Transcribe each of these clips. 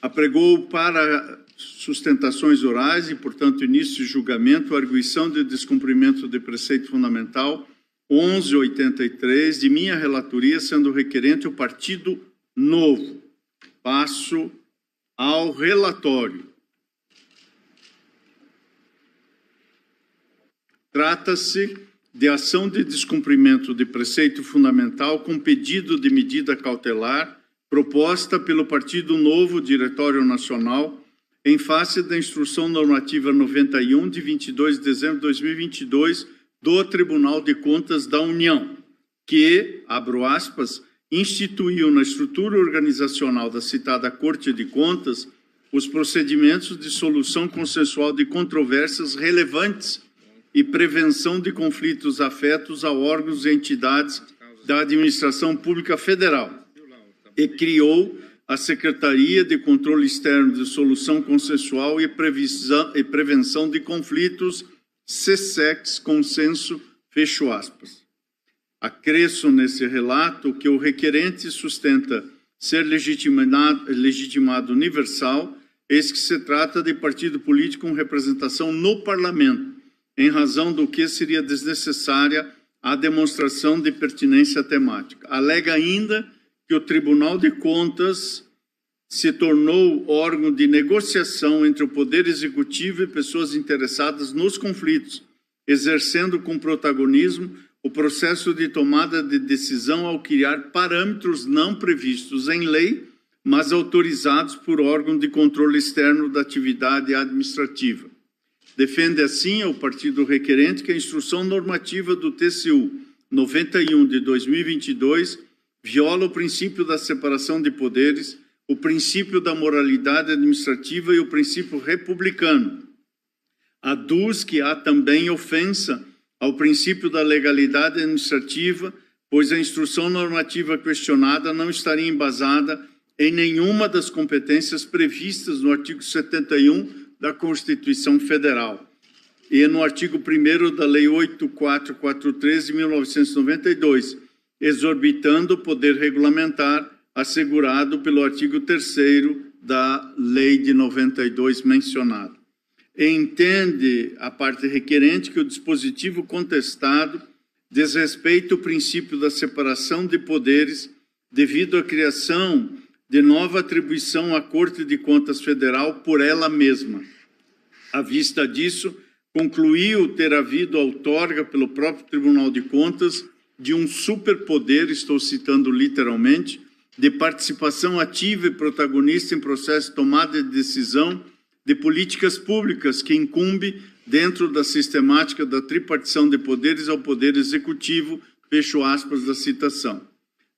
apregou para sustentações orais e, portanto, início de julgamento, a arguição de descumprimento de preceito fundamental 1183 de minha relatoria, sendo requerente o Partido Novo. Passo ao relatório. Trata-se de ação de descumprimento de preceito fundamental com pedido de medida cautelar proposta pelo Partido Novo Diretório Nacional em face da Instrução Normativa 91 de 22 de dezembro de 2022 do Tribunal de Contas da União, que, abro aspas, instituiu na estrutura organizacional da citada Corte de Contas os procedimentos de solução consensual de controvérsias relevantes e prevenção de conflitos afetos a órgãos e entidades da Administração Pública Federal e criou a Secretaria de Controle Externo de Solução Consensual e Prevenção de Conflitos, SESEX, consenso, fecho aspas. Acresço nesse relato que o requerente sustenta ser legitimado universal, eis que se trata de partido político com representação no Parlamento, em razão do que seria desnecessária a demonstração de pertinência temática. Alega ainda que o Tribunal de Contas se tornou órgão de negociação entre o Poder Executivo e pessoas interessadas nos conflitos, exercendo com protagonismo o processo de tomada de decisão ao criar parâmetros não previstos em lei, mas autorizados por órgão de controle externo da atividade administrativa. Defende assim ao partido requerente que a instrução normativa do TCU 91 de 2022 viola o princípio da separação de poderes, o princípio da moralidade administrativa e o princípio republicano. Aduz que há também ofensa ao princípio da legalidade administrativa, pois a instrução normativa questionada não estaria embasada em nenhuma das competências previstas no artigo 71 da Constituição Federal e no artigo 1º da Lei 8443 de 1992, exorbitando o poder regulamentar assegurado pelo artigo 3º da Lei de 92 mencionado. Entende a parte requerente que o dispositivo contestado desrespeita o princípio da separação de poderes devido à criação de nova atribuição à Corte de Contas Federal por ela mesma. À vista disso, concluiu ter havido outorga pelo próprio Tribunal de Contas de um superpoder, estou citando literalmente, de participação ativa e protagonista em processo de tomada de decisão de políticas públicas que incumbe dentro da sistemática da tripartição de poderes ao Poder Executivo, fecho aspas da citação.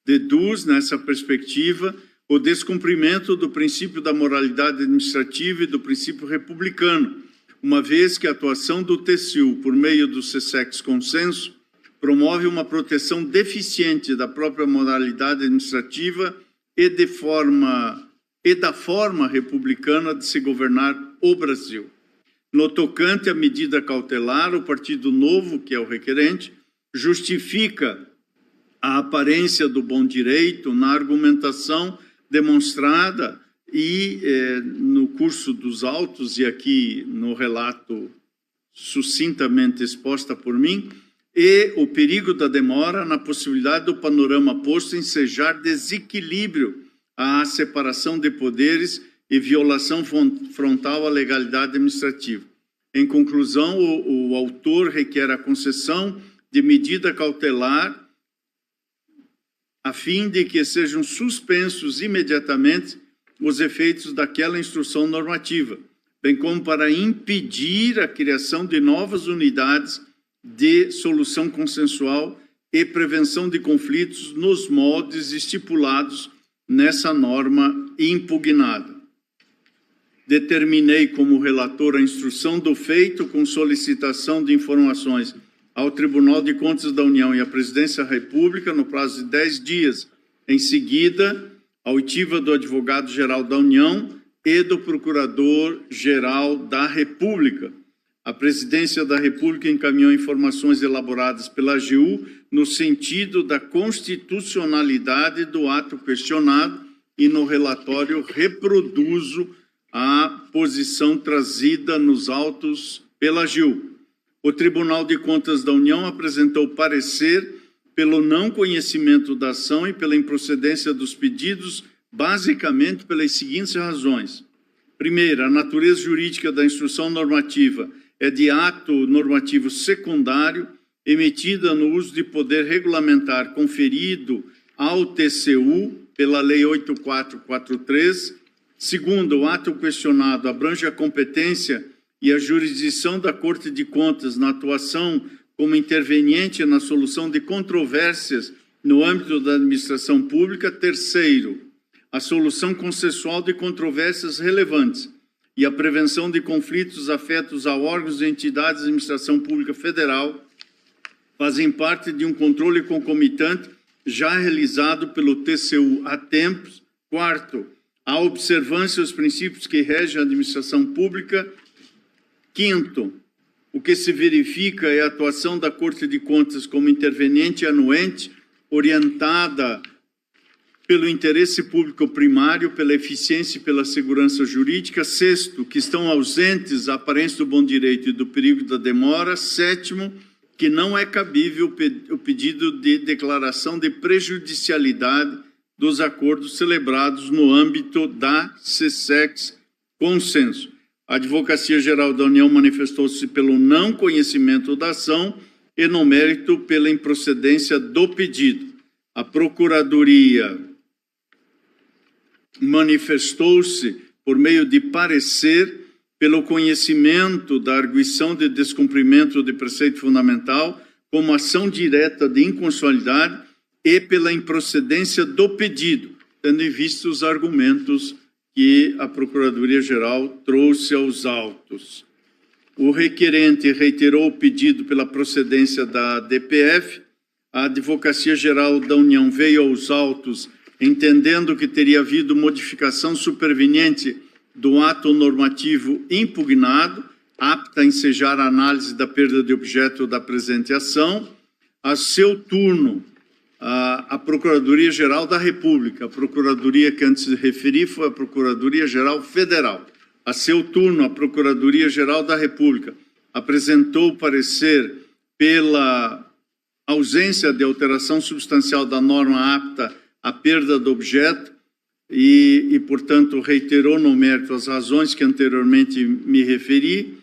Deduz, nessa perspectiva, o descumprimento do princípio da moralidade administrativa e do princípio republicano, uma vez que a atuação do TCU, por meio do SESEX Consenso, promove uma proteção deficiente da própria moralidade administrativa e da forma republicana de se governar o Brasil. No tocante à medida cautelar, o Partido Novo, que é o requerente, justifica a aparência do bom direito na argumentação demonstrada e no curso dos autos, e aqui no relato sucintamente exposta por mim, e o perigo da demora na possibilidade do panorama posto ensejar desequilíbrio à separação de poderes e violação frontal à legalidade administrativa. Em conclusão, o autor requer a concessão de medida cautelar a fim de que sejam suspensos imediatamente os efeitos daquela instrução normativa, bem como para impedir a criação de novas unidades de solução consensual e prevenção de conflitos nos moldes estipulados nessa norma impugnada. Determinei como relator a instrução do feito com solicitação de informações ao Tribunal de Contas da União e à Presidência da República no prazo de 10 dias. Em seguida, a oitiva do Advogado-Geral da União e do Procurador-Geral da República. A Presidência da República encaminhou informações elaboradas pela AGU no sentido da constitucionalidade do ato questionado e no relatório reproduzo a posição trazida nos autos pela AGIU. O Tribunal de Contas da União apresentou parecer pelo não conhecimento da ação e pela improcedência dos pedidos, basicamente pelas seguintes razões. Primeira, a natureza jurídica da instrução normativa é de ato normativo secundário, emitida no uso de poder regulamentar conferido ao TCU pela Lei 8443. Segundo, o ato questionado abrange a competência e a jurisdição da Corte de Contas na atuação como interveniente na solução de controvérsias no âmbito da administração pública. Terceiro, a solução consensual de controvérsias relevantes e a prevenção de conflitos afetos a órgãos e entidades de administração pública federal fazem parte de um controle concomitante já realizado pelo TCU há tempos. Quarto, a observância dos princípios que regem a administração pública. Quinto, o que se verifica é a atuação da Corte de Contas como interveniente anuente, orientada pelo interesse público primário, pela eficiência e pela segurança jurídica. Sexto, que estão ausentes a aparência do bom direito e do perigo da demora. Sétimo, que não é cabível o pedido de declaração de prejudicialidade dos acordos celebrados no âmbito da SESEX Consenso. A Advocacia Geral da União manifestou-se pelo não conhecimento da ação e, no mérito, pela improcedência do pedido. A Procuradoria manifestou-se por meio de parecer pelo conhecimento da arguição de descumprimento de preceito fundamental como ação direta de inconstitucionalidade e pela improcedência do pedido, tendo em vista os argumentos que a Procuradoria-Geral trouxe aos autos. O requerente reiterou o pedido pela procedência da DPF. A Advocacia Geral da União veio aos autos entendendo que teria havido modificação superveniente do ato normativo impugnado, apta a ensejar a análise da perda de objeto da presente ação. A seu turno, a Procuradoria-Geral da República, a Procuradoria que antes referi foi a Procuradoria-Geral Federal. A seu turno, a Procuradoria-Geral da República apresentou parecer pela ausência de alteração substancial da norma apta à perda do objeto e, portanto, reiterou no mérito as razões que anteriormente me referi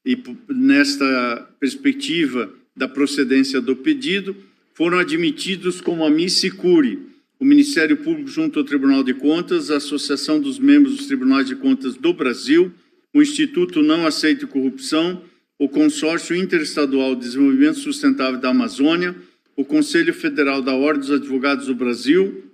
e, nesta perspectiva da procedência do pedido, foram admitidos como amici curiae o Ministério Público junto ao Tribunal de Contas, a Associação dos Membros dos Tribunais de Contas do Brasil, o Instituto Não Aceite Corrupção, o Consórcio Interestadual de Desenvolvimento Sustentável da Amazônia, o Conselho Federal da Ordem dos Advogados do Brasil,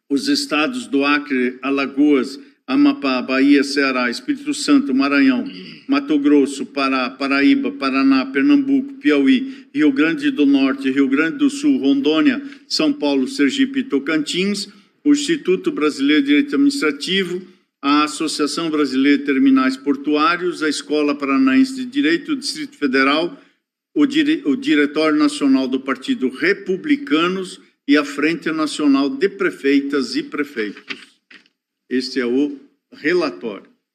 os estados do Acre, Alagoas, Amapá, Bahia, Ceará, Espírito Santo, Maranhão, Mato Grosso, Pará, Paraíba, Paraná, Pernambuco, Piauí, Rio Grande do Norte, Rio Grande do Sul, Rondônia, São Paulo, Sergipe e Tocantins, o Instituto Brasileiro de Direito Administrativo, a Associação Brasileira de Terminais Portuários, a Escola Paranaense de Direito, o Distrito Federal, o Diretório Nacional do Partido Republicanos e a Frente Nacional de Prefeitas e Prefeitos. Este é o relatório.